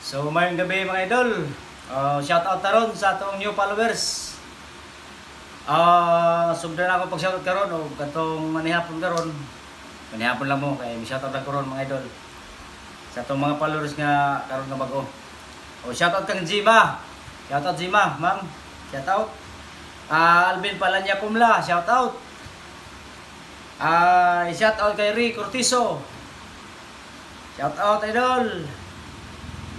So mayong gabi mga idol. Shout out taron sa atong new followers. Sugdan ako pag shoutout karon o katong manihapon karon. Manihapon lang mo kay mi shoutout lang karon mga idol. Sa atong mga followers nga karon nga bago. Shoutout kang Jima. Shoutout Jima, ma'am. Shoutout. Alvin Palanya Kumla, shoutout. Shoutout kay Rick Cortizo. Shoutout idol.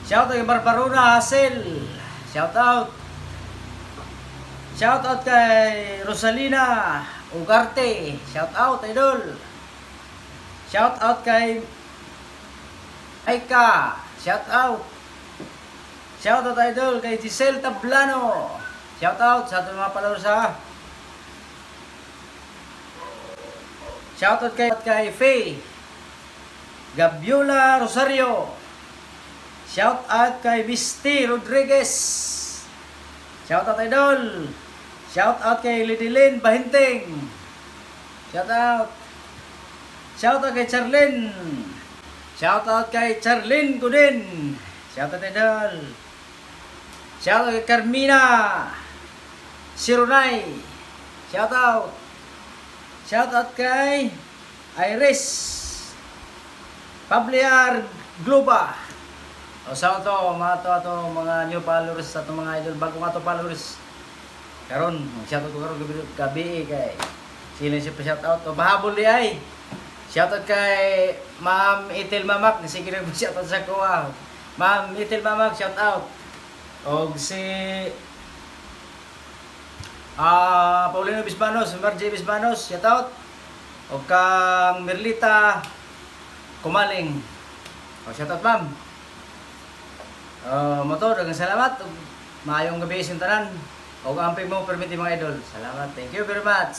Shoutout kay Barbarona Hassel. Shoutout. Shoutout kay Rosalina Ugarte. Shoutout idol. Shoutout kay Aika. Shoutout. Shoutout idol kay Giselle Tablano. Shoutout sa ating mga followers ha. Shoutout kay Faye Gabiola Rosario. Shout out kay Misty Rodriguez. Shout out idol. Shout out kay Lidilyn Bahinting. Shout out. Shout out kay Charlene. Shout out kay Charlene Gudin. Shout out idol. Shout out kay Carmina Sirunay. Shout out. Shout out kay Iris Pabliar Globa. Sa to mga mga new followers sa mga idol bago nga to followers karon shoutout ko karon gabi kay sino si shoutout to bahabol di ay shoutout kay Ma'am Itil Mamak sige ra shoutout sa kuha Ma'am Itil Mamak shoutout og si Paulino Bisbanos Margie Bisbanos shoutout og kang Merlita Kumaling shoutout ma'am. Daghang salamat. Maayong gabi sa tanan. Og amping mo permiti mga idol. Salamat. Thank you very much.